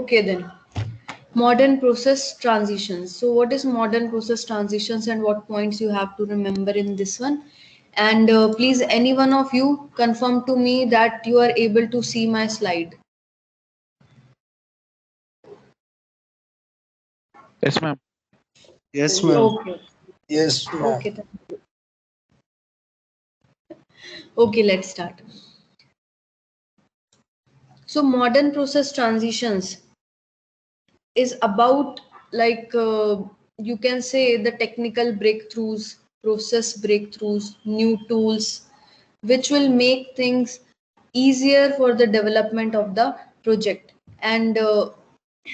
Okay then. Modern process transitions. So what is modern process transitions and what points you have to remember in this one? And please, any one of you confirm to me that you are able to see my slide. Yes, ma'am. Yes, ma'am. Okay. Yes, ma'am. Okay. Okay, let's start. So modern process transitions is about like you can say the technical breakthroughs, process breakthroughs, new tools, which will make things easier for the development of the project, and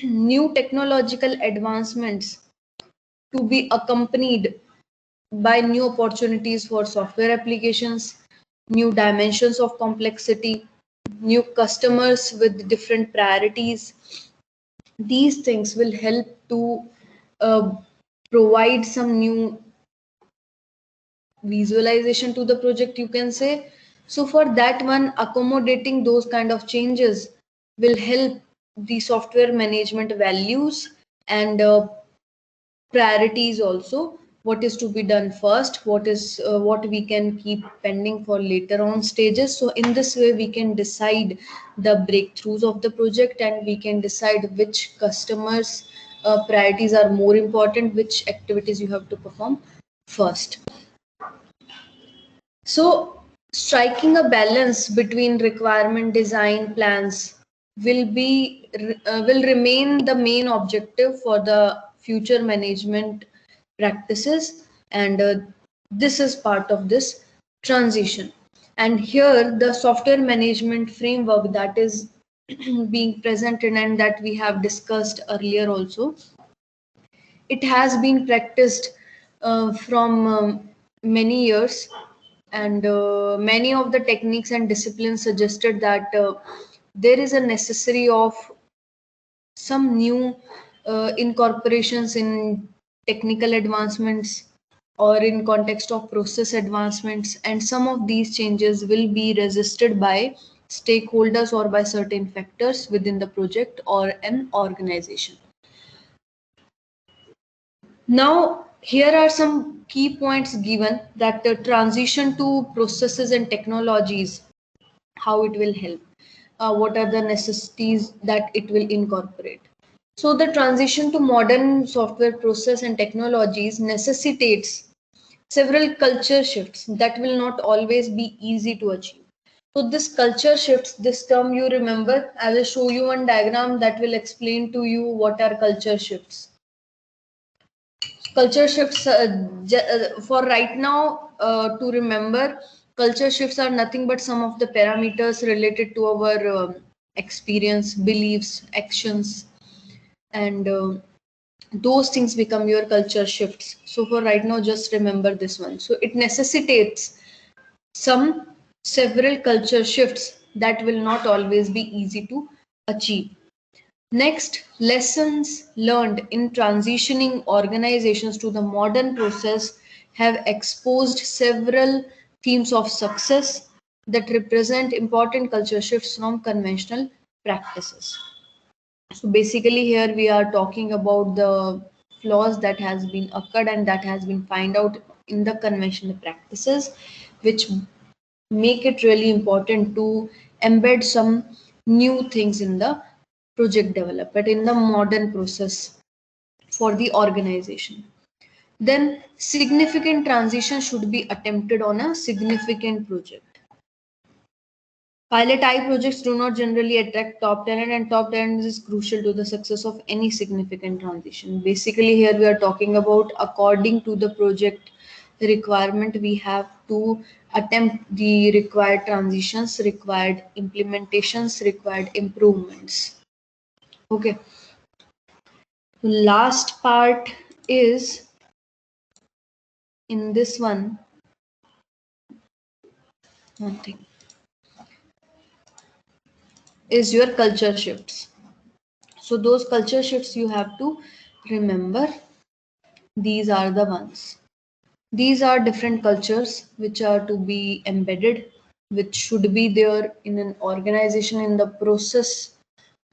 new technological advancements to be accompanied by new opportunities for software applications, new dimensions of complexity, new customers with different priorities. These things will help to uh, provide some new visualization to the project, you can say. So for that one, accommodating those kind of changes will help the software management values and priorities also, what is to be done first, what we can keep pending for later on stages. So in this way we can decide the breakthroughs of the project, and we can decide which customers priorities are more important, which activities you have to perform first. So striking a balance between requirement design plans will remain the main objective for the future management practices, and this is part of this transition. And here the software management framework that is being presented and that we have discussed earlier also, it has been practiced from many years, and many of the techniques and disciplines suggested that there is a necessary of some new incorporations in technical advancements or in context of process advancements, and some of these changes will be resisted by stakeholders or by certain factors within the project or an organization. Now, here are some key points given that the transition to processes and technologies, how it will help, what are the necessities that it will incorporate. So, the transition to modern software process and technologies necessitates several culture shifts that will not always be easy to achieve. So, this culture shifts, this term you remember, I will show you one diagram that will explain to you what are culture shifts. Culture shifts for right now to remember, culture shifts are nothing but some of the parameters related to our experience, beliefs, actions, and those things become your culture shifts. So for right now, just remember this one. So it necessitates some several culture shifts that will not always be easy to achieve. Next, lessons learned in transitioning organizations to the modern process have exposed several themes of success that represent important culture shifts from conventional practices. So basically here we are talking about the flaws that has been occurred and that has been found out in the conventional practices, which make it really important to embed some new things in the project development in the modern process for the organization. Then significant transition should be attempted on a significant project. Pilot eye projects do not generally attract top talent, and top talent is crucial to the success of any significant transition. Basically, here we are talking about according to the project requirement, we have to attempt the required transitions, required implementations, required improvements. Okay. Last part is in this one thing is your culture shifts. So those culture shifts you have to remember. These are the ones. These are different cultures which are to be embedded, which should be there in an organization in the process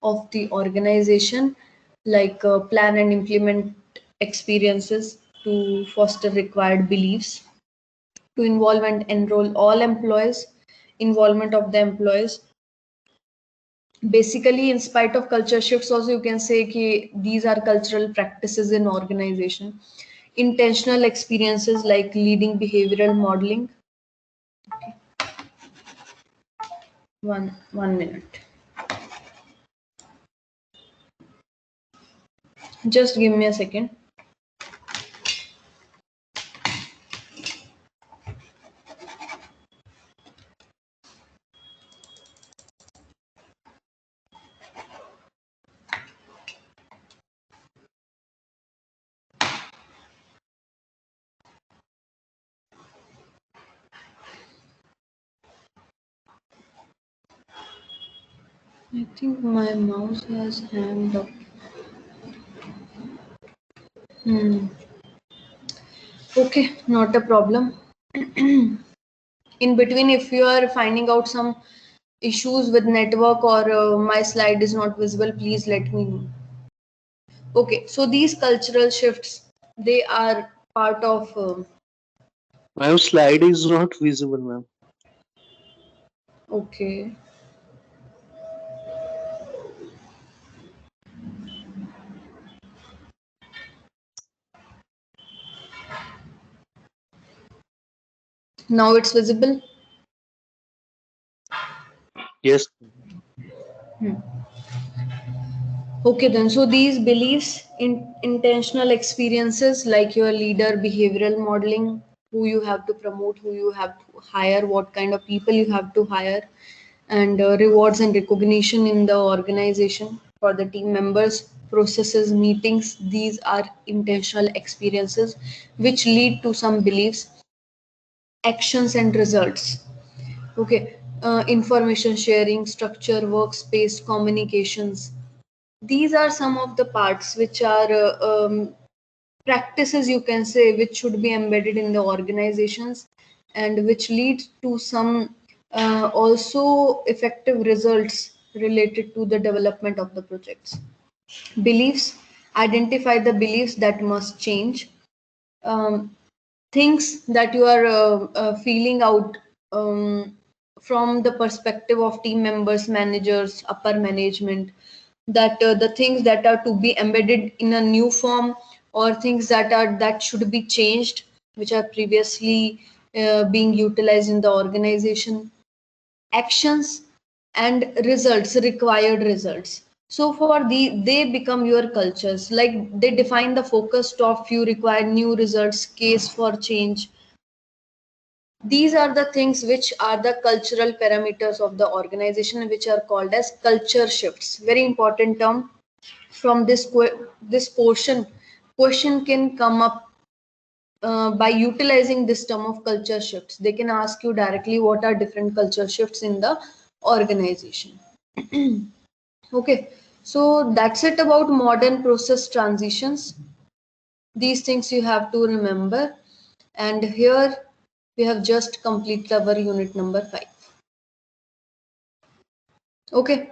of the organization, like plan and implement experiences to foster required beliefs, to involve and enroll all employees, involvement of the employees. Basically, in spite of culture shifts, also you can say कि these are cultural practices in organization. Intentional experiences like leading behavioral modeling. One minute. Just give me a second. I think my mouse has hanged up. Okay, not a problem. In between, if you are finding out some issues with network or my slide is not visible, please let me know. Okay, so these cultural shifts, they are part of. My slide is not visible, ma'am. Okay. Now it's visible. Yes. Okay, then. So these beliefs, intentional experiences like your leader, behavioral modeling, who you have to promote, who you have to hire, what kind of people you have to hire, and rewards and recognition in the organization for the team members, processes, meetings. These are intentional experiences which lead to some beliefs, actions, and results. Okay, information sharing, structure, workspace, communications. These are some of the parts which are practices, you can say, which should be embedded in the organizations and which lead to some also effective results related to the development of the projects. Beliefs, identify the beliefs that must change. um, Things that you are feeling out from the perspective of team members, managers, upper management, that the things that are to be embedded in a new form, or things that should be changed, which are previously being utilized in the organization. Actions and results, required results. So for they become your cultures, like they define the focus of you require new results, case for change. These are the things which are the cultural parameters of the organization, which are called as culture shifts. Very important term. From this portion, question can come up by utilizing this term of culture shifts. They can ask you directly what are different culture shifts in the organization. Okay, so that's it about modern process transitions. These things you have to remember. And here we have just completed our unit number 5. Okay.